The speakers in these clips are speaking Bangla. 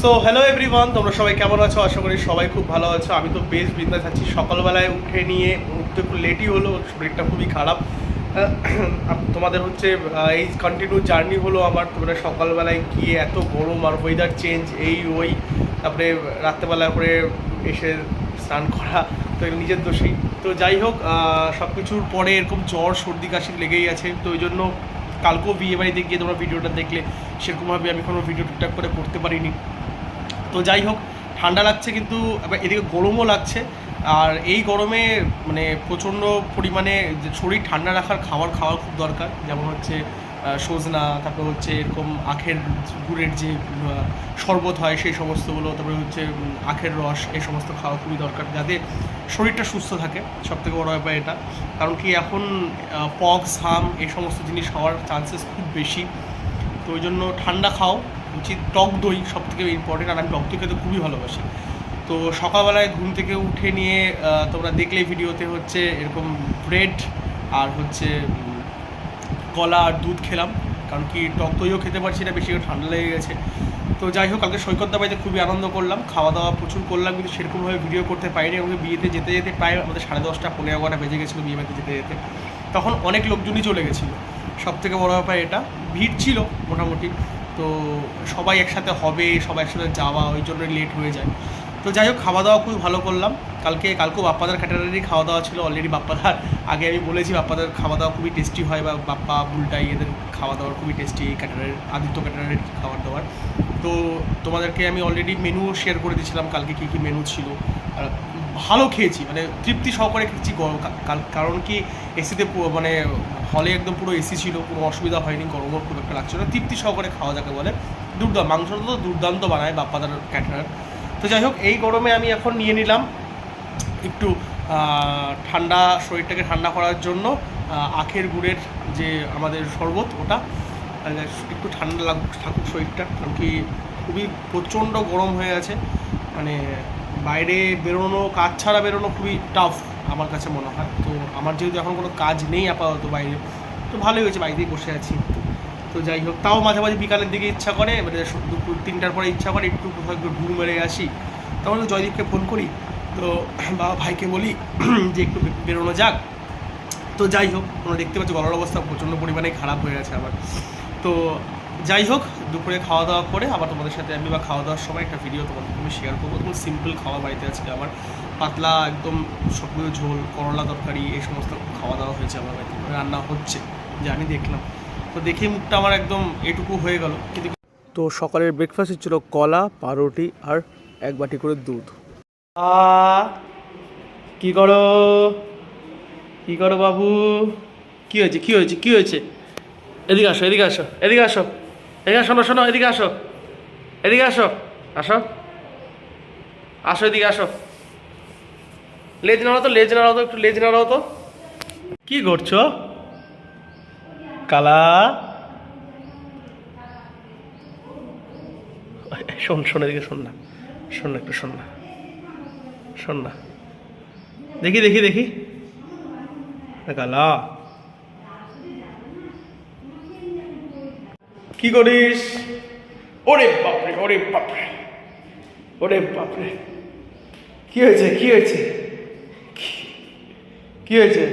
সো হ্যালো এভরিওয়ান, তোমরা সবাই কেমন আছো? আশা করি সবাই খুব ভালো আছো। আমি তো বেশ বিন্দাস আছি। সকালবেলায় উঠতে একটু লেটই হলো, শরীরটা খুবই খারাপ। তোমাদের হচ্ছে এই কন্টিনিউ জার্নি হলো আমার। তোমরা সকালবেলায় গিয়ে এত গরম আর ওয়েদার চেঞ্জ এই ওই, তারপরে রাত্রেবেলা করে এসে স্নান করা, তো নিজের দোষেই। তো যাই হোক, সব কিছুর পরে এরকম জ্বর সর্দি কাশি লেগেই আছে। তো ওই জন্য কালকেও বিয়ে বাড়িতে গিয়ে তোমরা ভিডিওটা দেখলে, সেরকমভাবে আমি কোনো ভিডিও টুকটাক করে করতে পারিনি। তো যাই হোক, ঠান্ডা লাগছে কিন্তু আবার এদিকে গরমও লাগছে। আর এই গরমে মানে প্রচণ্ড পরিমাণে যে শরীর ঠান্ডা রাখার খাবার খাওয়া খুব দরকার। যেমন হচ্ছে সজনা, তারপরে হচ্ছে এরকম আখের গুড়ের যে শরবত হয় সেই সমস্তগুলো, তারপরে হচ্ছে আখের রস, এই সমস্ত খাওয়া খুবই দরকার যাতে শরীরটা সুস্থ থাকে। সবথেকে বড় ব্যাপার এটা। কারণ কি এখন পক্স, হাম এই সমস্ত জিনিস হওয়ার চান্সেস খুব বেশি। তো ওই জন্য ঠান্ডা খাও উচিত। টক দই সব থেকে ইম্পর্টেন্ট, আর আমি টক দই খেতে খুবই ভালোবাসি। তো সকালবেলায় ঘুম থেকে উঠে নিয়ে তোমরা দেখলে ভিডিওতে হচ্ছে এরকম ব্রেড আর হচ্ছে কলা আর দুধ খেলাম। কারণ কি টক দইও খেতে পারছি না, বেশি করে ঠান্ডা লেগে গেছে। তো যাই হোক, কালকে সৈকতদা বাড়িতে খুবই আনন্দ করলাম, খাওয়া দাওয়া প্রচুর করলাম, কিন্তু সেরকমভাবে ভিডিও করতে পারিনি। এবং বিয়েতে যেতে যেতে প্রায় আমাদের 10:30 11 বেজে গেছিলো বিয়ে বাড়িতে যেতে যেতে। তখন অনেক লোকজনই চলে গেছিলো। সব থেকে বড়ো ব্যাপার এটা, ভিড় ছিল মোটামুটি। তো সবাই একসাথে হবে, সবাই একসাথে যাওয়া, ওই জন্য লেট হয়ে যায়। তো যাই হোক, খাওয়া দাওয়া খুবই ভালো করলাম। কালকেও বাপ্পাদার ক্যাটারারই খাওয়া দাওয়া ছিল। অলরেডি বাপ্পাদার আগে আমি বলেছি বাপ্পাদার খাওয়া দাওয়া খুবই টেস্টি হয়, বা বাপ্পা বুলটাই এদের খাওয়া দাওয়ার খুবই টেস্টি, এই ক্যাটারারের আদিত্য ক্যাটারারের খাবার দাবার। তো তোমাদেরকে আমি অলরেডি মেনু শেয়ার করে দিয়েছিলাম কালকে কী কী মেনু ছিল। আর ভালো খেয়েছি, মানে তৃপ্তি সহকারে খেয়েছি। কারণ কি এসিতে মানে হলে একদম পুরো এসি ছিল, কোনো অসুবিধা হয়নি, গরমও খুব একটা লাগছিল না। তৃপ্তি সহকারে খাওয়া যাকে বলে। মাংসটা তো দুর্দান্ত বানায় বাপ্পাদার ক্যাটারার। তো যাই হোক, এই গরমে আমি এখন নিয়ে নিলাম একটু ঠান্ডা, শরীরটাকে ঠান্ডা করার জন্য আখের গুড়ের যে আমাদের শরবত, ওটা একটু ঠান্ডা থাকুক শরীরটা। কারণ কি খুবই প্রচণ্ড গরম হয়ে আছে, মানে বাইরে বেরোনো, কাজ ছাড়া বেরোনো খুবই টাফ আমার কাছে মনে হয়। তো আমার যেহেতু এখন কোনো কাজ নেই আপাতত বাইরে, তো ভালোই হয়েছে, বাড়িতেই বসে আছি। তো যাই হোক, তাও মাঝে মাঝে বিকালের দিকে ইচ্ছা করে, মানে 2-3টার পরে ইচ্ছা করে একটু কোথাও একটু ঘুর মেরে আসি। তখন তো জয়দীপকে ফোন করি, তো বাবা ভাইকে বলি যে একটু বেরোনো যাক। তো যাই হোক, তোমরা দেখতে পাচ্ছ গলার অবস্থা প্রচণ্ড পরিমাণে খারাপ হয়ে গেছে আমার। তো যাই হোক, দুপুরে খাওয়া দাওয়া করে আবার তোমাদের সাথে আমি খাওয়া দাওয়ার সময় একটা ভিডিও তোমাদের আমি শেয়ার করবো। তখন সিম্পল খাওয়া বাড়িতে আজকে আমার, পাতলা একদম সবগুলো ঝোল, করলা তরকারি, এই সমস্ত খাওয়া দাওয়া হয়েছে আমার বাড়িতে, রান্না হচ্ছে যে আমি দেখলাম। তো দেখে মুখটা আমার একদম এটুকু হয়ে গেল। কিন্তু তো সকালের ব্রেকফাস্ট ছিল কলা, পাউরুটি আর 1 বাটি করে দুধ। কি করো কি করো বাবু? কি হয়েছে কি হয়েছে কি হয়েছে? এদিকে আসো এদিকে আসো এদিকে আসো এদিকে আসো, শোনো শোনো, এদিকে আসো এদিকে আসো, আসো আসো এদিকে আসো। লেজ নাড়াও তো, লেজ নাড়াও তো, একটু লেজ নাড়াও তো। কি করছো কালা? শোন শোন, এদিকে শোন না, শোন না, একটু শোন না, শোন না, দেখি দেখি দেখি কালা কি করিস? ওরে বাপরে, ওরে বাপরে, ওরে বাপরে, কি হয়েছে কি হয়েছে কি হয়েছে?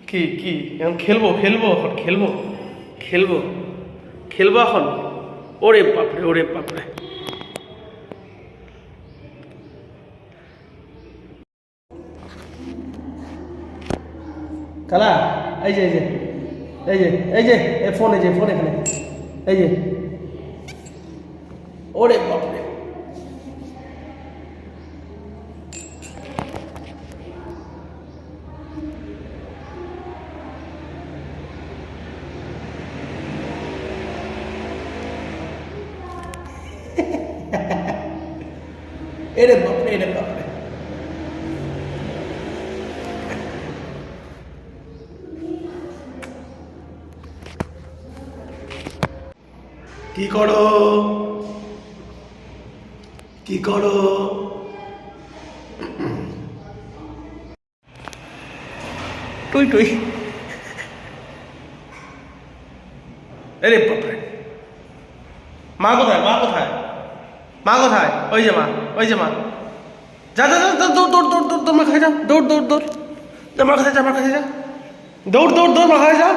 কি কি এখন খেলবো খেলবো এখন খেলবো খেলবো খেলবো এখন? ওরে বাপরে, ওরে বাপরে। কালা, এই যে এই যে এই যে এই যে ফোন, এই যে ফোন এখানে, এই যে। ওরে বাপরে, এরে বাপরে, এরে বাপরে। কি করো কি করো? টুই টুই, এরে বাপরে। মা কোথায়, মা কোথায়, মা কোথায়? ওই যে মা, ওই যে মা। যা যা যা দৌড় দৌড় দৌড় দৌড় দৌড় মা খাই যা, দৌড় দৌড় দৌড়, আমার কাছে যা, আমার কাছে যা, দৌড় দৌড় দৌড় মা খাই যা।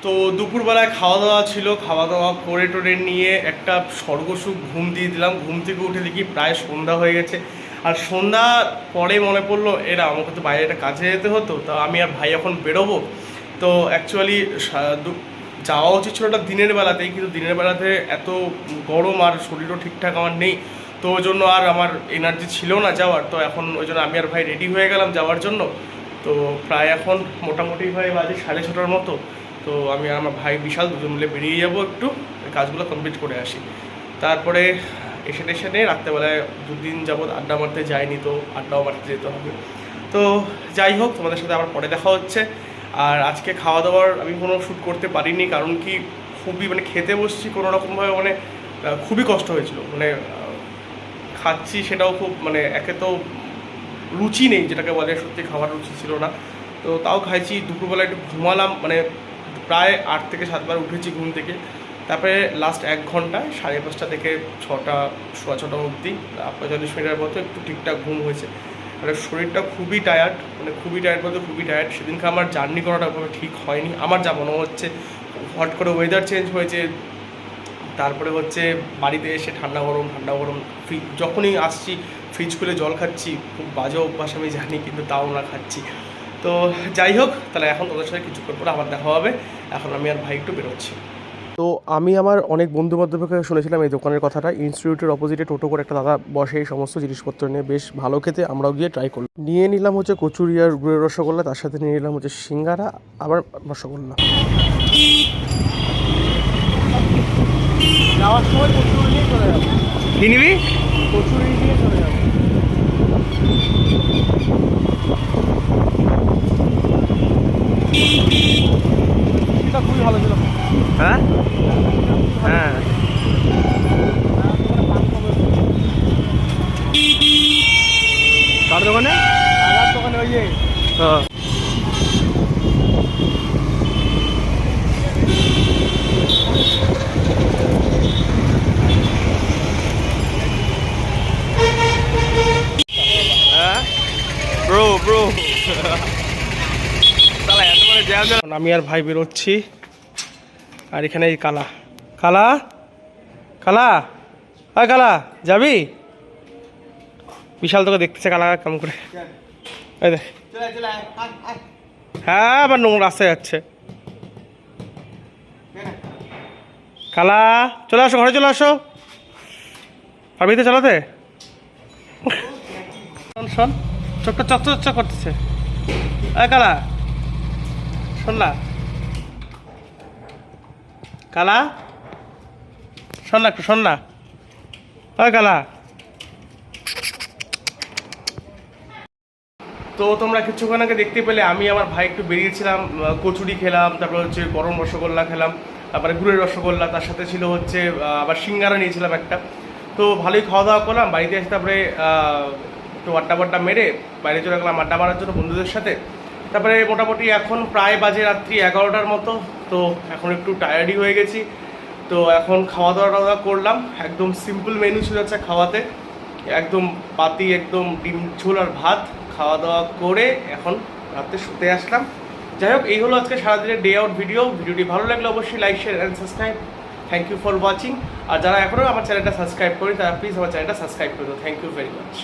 তো দুপুরবেলায় খাওয়া দাওয়া ছিল, খাওয়া দাওয়া করে টোরে নিয়ে একটা স্বর্গসুখ ঘুম দিয়ে দিলাম। ঘুম থেকে উঠে দেখি প্রায় সন্ধ্যা হয়ে গেছে। আর সন্ধ্যা পরে মনে পড়লো এরা আমাকে তো বাইরে একটা কাজে যেতে হতো, তো আমি আর ভাই এখন বেরোবো। তো অ্যাকচুয়ালি যাওয়া উচিত ছিল ওটা দিনের বেলাতেই, কিন্তু দিনের বেলাতে এত গরম আর শরীরও ঠিকঠাক আমার নেই, তো ওই জন্য আর আমার এনার্জি ছিল না যাওয়ার। তো এখন ওই জন্য আমি আর ভাই রেডি হয়ে গেলাম যাওয়ার জন্য। তো প্রায় এখন মোটামুটি ভাই বাজে 6:30 মতো। তো আমি আর আমার ভাই বিশাল দুজন মিলে বেরিয়ে যাবো, একটু কাজগুলো কমপ্লিট করে আসি। তারপরে এসে টেসে নিয়ে রাত্রেবেলায় 2 দিন যাবৎ আড্ডা মারতে যাইনি, তো আড্ডাও মারতে যেতে হবে। তো যাই হোক, তোমাদের সাথে আবার পরে দেখা হচ্ছে। আর আজকে খাওয়া দাওয়ার আমি কোনো শ্যুট করতে পারিনি, কারণ কি খুবই মানে খেতে বসছি কোনো রকমভাবে, মানে খুবই কষ্ট হয়েছিল। মানে খাচ্ছি সেটাও খুব মানে একে তো রুচি নেই, যেটাকে বলে সত্যি খাবার রুচি ছিল না। তো তাও খাইছি। দুপুরবেলা একটু ঘুমালাম, মানে প্রায় 8 থেকে 7 বার উঠেছি ঘুম থেকে। তারপরে লাস্ট 1 ঘন্টায় 5:30 থেকে 6টা, 6:15 অবধি 45 মিনিটের মতো একটু ঠিকঠাক ঘুম হয়েছে। মানে শরীরটা খুবই টায়ার্ড, মানে খুবই টায়ার্ড বলতে খুবই টায়ার্ড। সেদিনকে আমার জার্নি করাটা ওভাবে ঠিক হয়নি আমার যা মনে হচ্ছে। হট করে ওয়েদার চেঞ্জ হয়েছে, তারপরে হচ্ছে বাড়িতে এসে ঠান্ডা গরম ঠান্ডা গরম, যখনই আসছি ফ্রিজ খুলে জল খাচ্ছি। খুব বাজে অভ্যাস আমি জানি, কিন্তু তাও না খাচ্ছি। তো যাই হোক, তাহলে এখন তোদের সাথে কিছুক্ষণ পরে আবার দেখা হবে। এখন আমি আর ভাই একটু বেরোচ্ছি। তো আমি আমার অনেক বন্ধু বান্ধবকে শুনেছিলাম এই দোকানের কথাটা। ইনস্টিটিউটের অপোজিটে টোটো করে একটা দাদা বসে এই সমস্ত জিনিসপত্র নিয়ে, বেশ ভালো খেতে। আমরাও গিয়ে ট্রাই করলাম। নিয়ে নিলাম হচ্ছে কচুরি আর গুড়ের রসগোল্লা, তার সাথে নিয়ে নিলাম হচ্ছে সিঙ্গারা আবার রসগোল্লা। যাওয়ার সময় কচুরি নিয়ে চলে যাবো। কি নিবি? কচুরি নিয়ে চলে যাবো। এটা খুবই ভালো ছিল। হ্যাঁ হ্যাঁ, কার দোকানে? আগার দোকানে, ওই যে হ্যাঁ। ব্রো ব্রো আমি আর ভাই বেরোচ্ছি। আর এখানে এই কালা কালা কালা, আয় কালা যাবি? বিশাল তোকে দেখতেছে কালা কেমন করে। এই দেখ, হ্যাঁ আবার নোংরা রাস্তায় যাচ্ছে। কালা চলে আসো, ঘরে চলে আসো। পারবি তো চালাতে? শোন, চোখটা চকচক করতেছে। আয় কালা, শোন না কালা, শোন না একটু, শোন না। ওই কালা। তো তোমরা কিছুক্ষণ আগে দেখতে পেলে আমি আমার ভাই একটু বেরিয়েছিলাম, কচুরি খেলাম, তারপরে হচ্ছে গরম রসগোল্লা খেলাম, তারপরে গুড়ের রসগোল্লা, তার সাথে ছিল হচ্ছে আবার সিঙ্গারা নিয়েছিলাম একটা। তো ভালোই খাওয়া দাওয়া করলাম। বাড়িতে এসে তারপরে একটু আড্ডা মেরে বাইরে চলে গেলাম আড্ডা মারার জন্য বন্ধুদের সাথে। তারপরে মোটামুটি এখন প্রায় বাজে রাত্রি 11টার মতো। তো এখন একটু টায়ার্ডই হয়ে গেছি। তো এখন খাওয়া দাওয়া করলাম, একদম সিম্পল মেনু ছিল হচ্ছে খাওয়াতে, একদম পাতি, একদম ডিম ঝোল আর ভাত। খাওয়া দাওয়া করে এখন রাতে শুতে আসলাম। যাই হোক, এই হলো আজকে সারাদিনের ডে আউট ভিডিও। ভিডিওটি ভালো লাগলে অবশ্যই like, share and subscribe. Thank you for watching. আর যারা এখনও আমার চ্যানেলটা সাবস্ক্রাইব করি তারা প্লিজ আমার চ্যানেলটা সাবস্ক্রাইব করে দাও। Thank you very much.